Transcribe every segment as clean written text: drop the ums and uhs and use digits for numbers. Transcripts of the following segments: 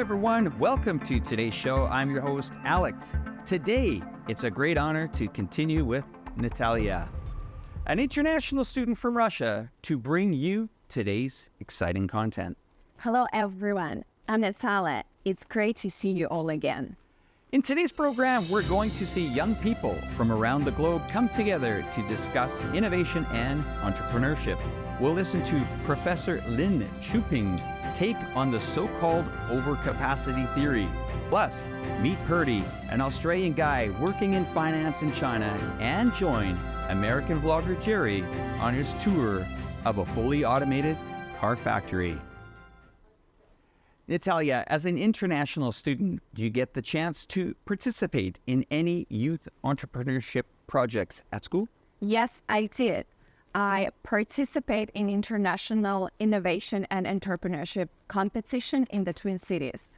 everyone. Welcome to today's show. I'm your host, Alex. Today, it's a great honor to continue with Natalia, an international student from Russia, to bring you today's exciting content. Hello, everyone. I'm Natalia. It's great to see you all again. In today's program, we're going to see young people from around the globe come together to discuss innovation and entrepreneurship. We'll listen to Professor Lin Chongqing take on the so-called overcapacity theory. Plus, meet Purdy, an Australian guy working in finance in China, and join American vlogger Jerry on his tour of a fully automated car factory. Natalia, as an international student, do you get the chance to participate in any youth entrepreneurship projects at school? Yes, I did. I participate in international innovation and entrepreneurship competition in the Twin Cities.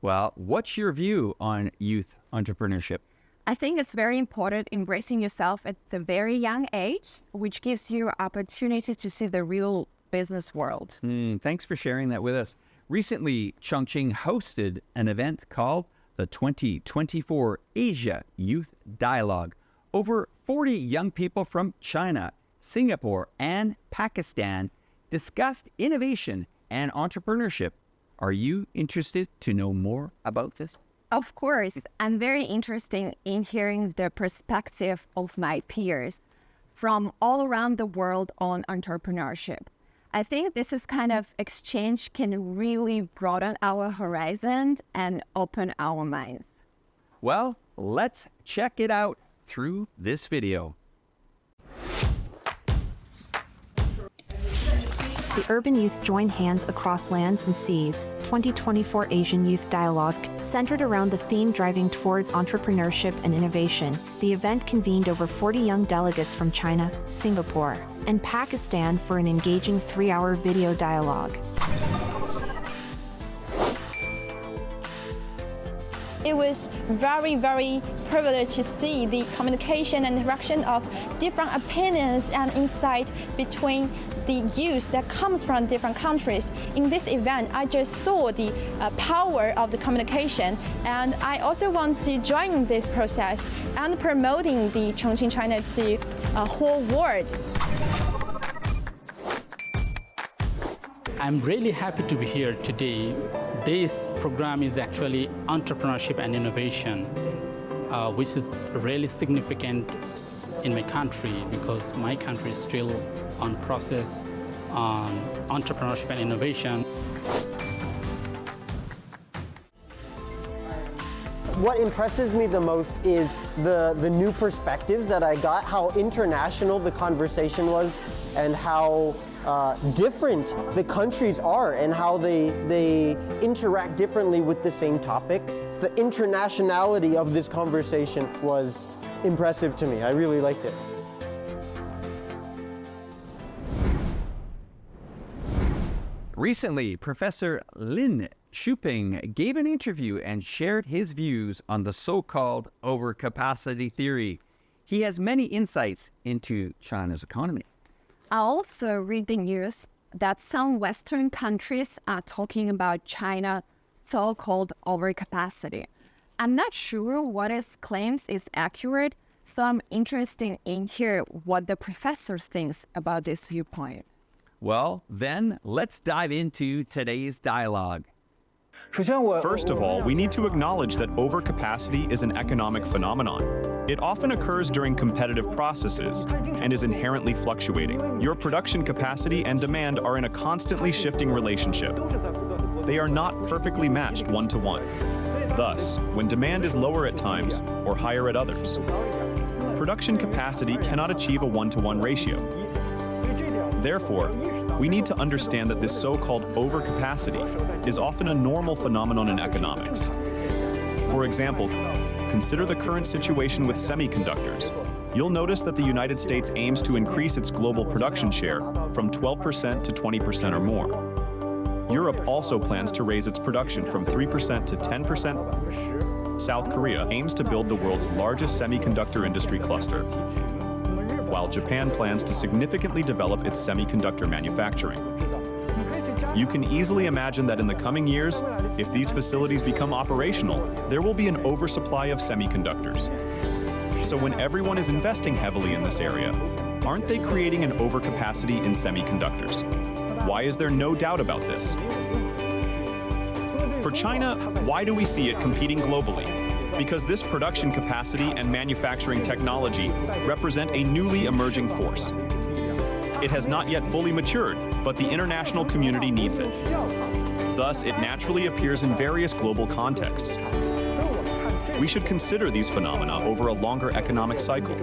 Well, what's your view on youth entrepreneurship? I think it's very important embracing yourself at the very young age, which gives you opportunity to see the real business world. Thanks for sharing that with us. Recently, Chongqing hosted an event called the 2024 Asia Youth Dialogue. Over 40 young people from China, Singapore, and Pakistan discussed innovation and entrepreneurship. Are you interested to know more about this? Of course, I'm very interested in hearing the perspective of my peers from all around the world on entrepreneurship. I think this is kind of exchange can really broaden our horizon and open our minds. Well, let's check it out through this video. The urban youth joined hands across lands and seas. 2024 Asian Youth Dialogue, centered around the theme driving towards entrepreneurship and innovation. The event convened over 40 young delegates from China, Singapore, and Pakistan for an engaging 3-hour video dialogue. It was very privileged to see the communication and interaction of different opinions and insight between the youth that comes from different countries. In this event, I just saw the power of the communication, and I also want to join this process and promoting the Chongqing China to a whole world. I'm really happy to be here today. This program is actually entrepreneurship and innovation, which is really significant in my country because my country is still on process on entrepreneurship and innovation. What impresses me the most is the new perspectives that I got, how international the conversation was, and how different the countries are and how they interact differently with the same topic. The internationality of this conversation was impressive to me. I really liked it. Recently, Professor Lin Chongqing gave an interview and shared his views on the so-called overcapacity theory. He has many insights into China's economy. I also read the news that some Western countries are talking about China's so-called overcapacity. I'm not sure what his claims is accurate, so I'm interested in hear what the professor thinks about this viewpoint. Well, then let's dive into today's dialogue. First of all, we need to acknowledge that overcapacity is an economic phenomenon. It often occurs during competitive processes and is inherently fluctuating. Your production capacity and demand are in a constantly shifting relationship. They are not perfectly matched one-to-one. Thus, when demand is lower at times or higher at others, production capacity cannot achieve a one-to-one ratio. Therefore, we need to understand that this so-called overcapacity is often a normal phenomenon in economics. For example, consider the current situation with semiconductors. You'll notice that the United States aims to increase its global production share from 12% to 20% or more. Europe also plans to raise its production from 3% to 10%. South Korea aims to build the world's largest semiconductor industry cluster, while Japan plans to significantly develop its semiconductor manufacturing. You can easily imagine that in the coming years, if these facilities become operational, there will be an oversupply of semiconductors. So when everyone is investing heavily in this area, aren't they creating an overcapacity in semiconductors? Why is there no doubt about this? For China, why do we see it competing globally? Because this production capacity and manufacturing technology represent a newly emerging force. It has not yet fully matured, but the international community needs it. Thus, it naturally appears in various global contexts. We should consider these phenomena over a longer economic cycle.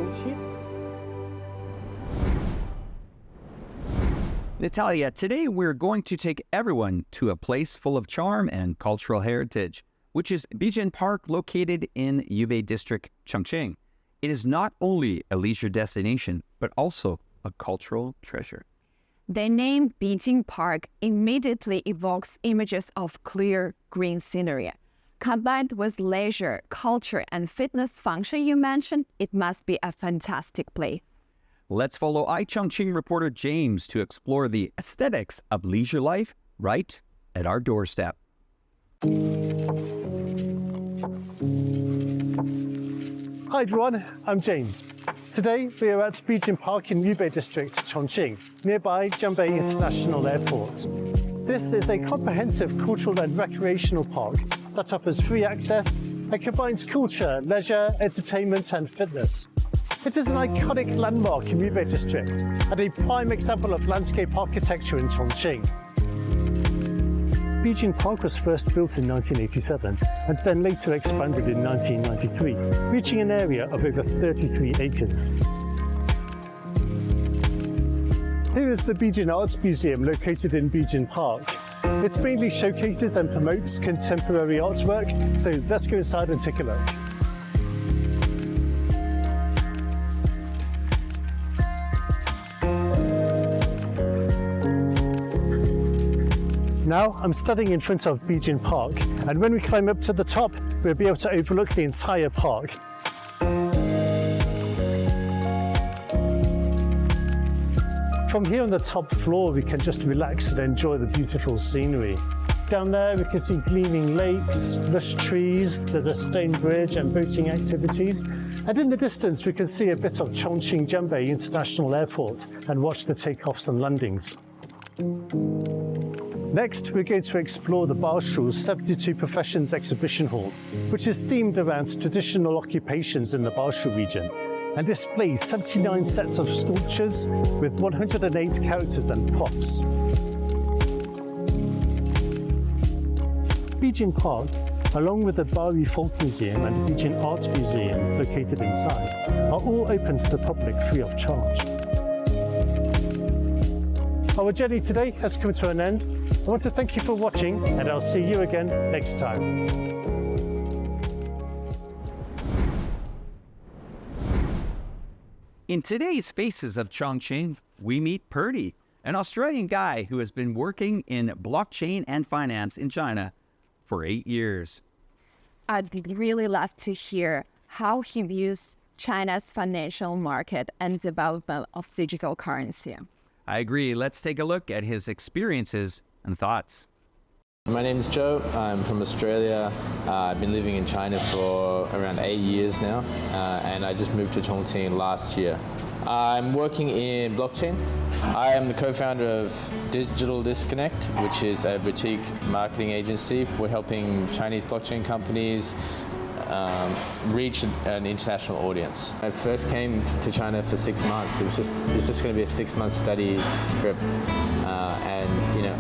Natalia, today we're going to take everyone to a place full of charm and cultural heritage, which is Bijin Park, located in Yubei District, Chongqing. It is not only a leisure destination, but also a cultural treasure. The name Bijin Park immediately evokes images of clear green scenery. Combined with leisure, culture, and fitness function you mentioned, it must be a fantastic place. Let's follow iChongqing reporter James to explore the aesthetics of leisure life right at our doorstep. Hi everyone, I'm James. Today we are at Bijin Park in Yubei District, Chongqing, nearby Jiangbei International Airport. This is a comprehensive cultural and recreational park that offers free access and combines culture, leisure, entertainment and fitness. It is an iconic landmark in Yubei District and a prime example of landscape architecture in Chongqing. Bijin Park was first built in 1987 and then later expanded in 1993, reaching an area of over 33 acres. Here is the Bijin Arts Museum located in Bijin Park. It mainly showcases and promotes contemporary artwork, so let's go inside and take a look. Now I'm standing in front of Bijin Park, and when we climb up to the top, we'll be able to overlook the entire park. From here on the top floor, we can just relax and enjoy the beautiful scenery. Down there, we can see gleaming lakes, lush trees, there's a stone bridge and boating activities. And in the distance, we can see a bit of Chongqing Jiangbei International Airport and watch the takeoffs and landings. Next, we're going to explore the Baoshu's 72 Professions Exhibition Hall, which is themed around traditional occupations in the Baoshu region, and displays 79 sets of sculptures with 108 characters and props. Bijin Park, along with the Bari Folk Museum and the Bijin Art Museum located inside, are all open to the public free of charge. Our journey today has come to an end. I want to thank you for watching, and I'll see you again next time. In today's Faces of Chongqing, we meet Purdy, an Australian guy who has been working in blockchain and finance in China for 8 years. I'd really love to hear how he views China's financial market and development of digital currency. I agree. Let's take a look at his experiences and thoughts. My name is Joe. I'm from Australia. I've been living in China for around 8 years now, and I just moved to Chongqing last year. I'm working in blockchain. I am the co-founder of Digital Disconnect, which is a boutique marketing agency. We're helping Chinese blockchain companies reach an international audience. I first came to China for 6 months. It was just going to be a 6-month study trip, and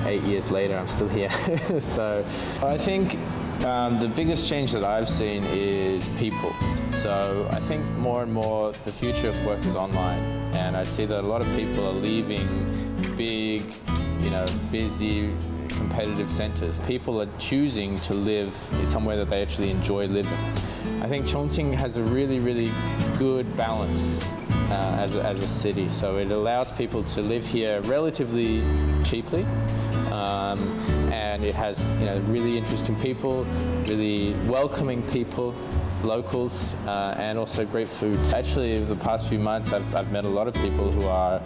8 years later, I'm still here. So I think the biggest change that I've seen is people. So I think more and more the future of work is online, and I see that a lot of people are leaving big, busy, competitive centers. People are choosing to live in somewhere that they actually enjoy living. I think Chongqing has a really, really good balance as a city. So it allows people to live here relatively cheaply, and it has really interesting people, really welcoming people, locals, and also great food. Actually, over the past few months, I've met a lot of people who are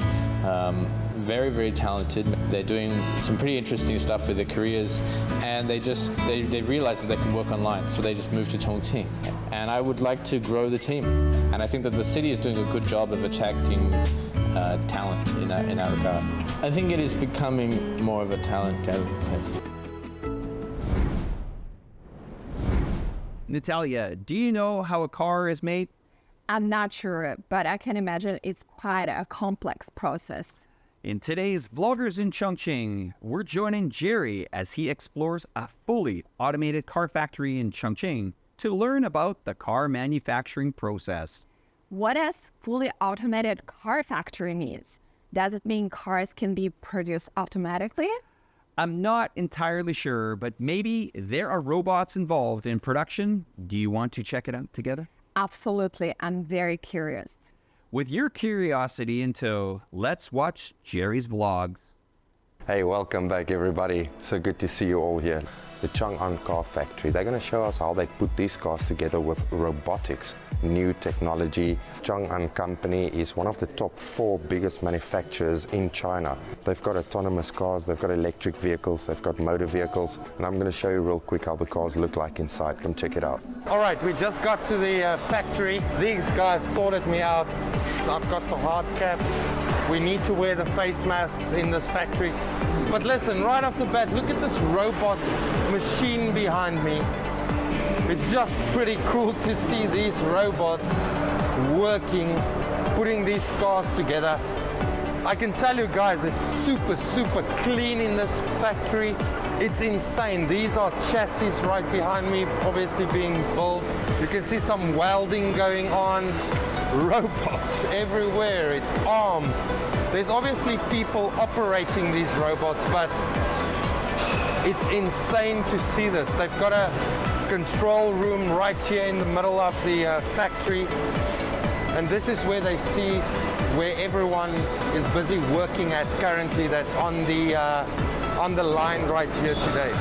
very, very talented. They're doing some pretty interesting stuff with their careers, and they realize that they can work online, so they just moved to Chongqing. And I would like to grow the team. And I think that the city is doing a good job of attracting talent in that regard. I think it is becoming more of a talent gathering place. Natalia, do you know how a car is made? I'm not sure, but I can imagine it's quite a complex process. In today's Vloggers in Chongqing, we're joining Jerry as he explores a fully automated car factory in Chongqing to learn about the car manufacturing process. What does fully automated car factory means? Does it mean cars can be produced automatically? I'm not entirely sure, but maybe there are robots involved in production. Do you want to check it out together? Absolutely. I'm very curious. With your curiosity in tow, let's watch Jerry's vlogs. Hey, welcome back everybody. So good to see you all here. The Chongqing car factory. They're going to show us how they put these cars together with robotics, new technology. Chongqing company is one of the top 4 biggest manufacturers in China. They've got autonomous cars, they've got electric vehicles, they've got motor vehicles, and I'm going to show you real quick how the cars look like inside. Come check it out. All right, we just got to the factory. These guys sorted me out. So I've got the hard cap. We need to wear the face masks in this factory. But listen, right off the bat, look at this robot machine behind me. It's just pretty cool to see these robots working, putting these cars together. I can tell you guys, it's super, super clean in this factory. It's insane. These are chassis right behind me, obviously being built. You can see some welding going on. Robots everywhere, it's arms. There's obviously people operating these robots, but it's insane to see this. They've got a control room right here in the middle of the factory, and this is where they see where everyone is busy working at currently. That's on the line right here today.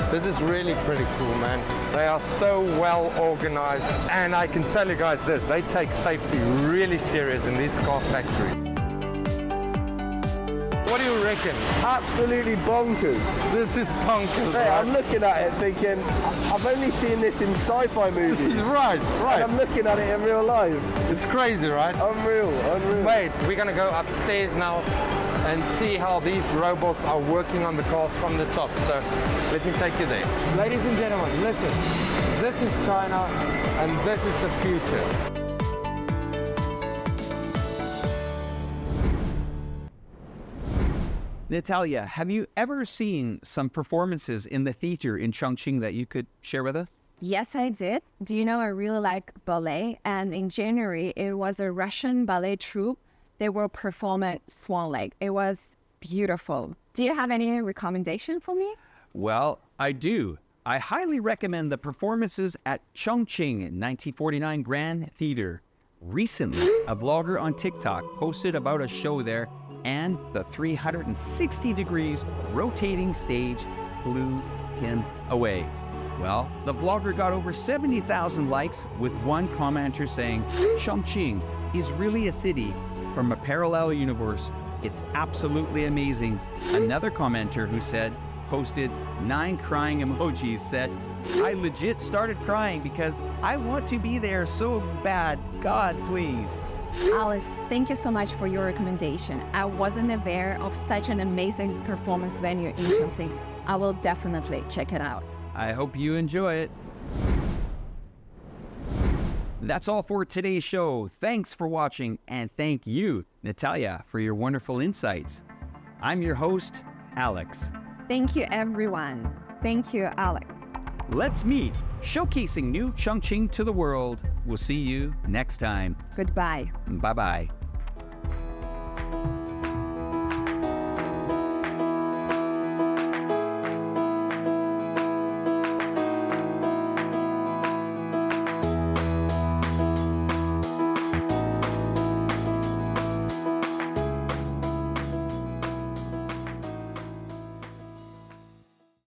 This is really pretty cool, man. They are so well organized, and I can tell you guys this, they take safety really serious in this car factory. What do you reckon? Absolutely bonkers. This is bonkers, Hey, right? I'm looking at it thinking, I've only seen this in sci-fi movies. Right. And I'm looking at it in real life. It's crazy, right? Unreal. Wait, we're gonna go upstairs now and see how these robots are working on the cars from the top. So let me take you there. Ladies and gentlemen, listen. This is China, and this is the future. Natalia, have you ever seen some performances in the theater in Chongqing that you could share with us? Yes, I did. Do you know I really like ballet? And in January, it was a Russian ballet troupe. They were performing Swan Lake. It was beautiful. Do you have any recommendation for me? Well, I do. I highly recommend the performances at Chongqing 1949 Grand Theater. Recently, a vlogger on TikTok posted about a show there, and the 360 degrees rotating stage blew him away. Well, the vlogger got over 70,000 likes, with one commenter saying, Chongqing is really a city from a parallel universe. It's absolutely amazing. Another commenter who posted 9 crying emojis said, I legit started crying because I want to be there so bad. God, please. Alice, thank you so much for your recommendation. I wasn't aware of such an amazing performance venue in Chongqing. I will definitely check it out. I hope you enjoy it. That's all for today's show. Thanks for watching, and thank you, Natalia, for your wonderful insights. I'm your host, Alex. Thank you, everyone. Thank you, Alex. Let's meet, showcasing new Chongqing to the world. We'll see you next time. Goodbye. Bye-bye.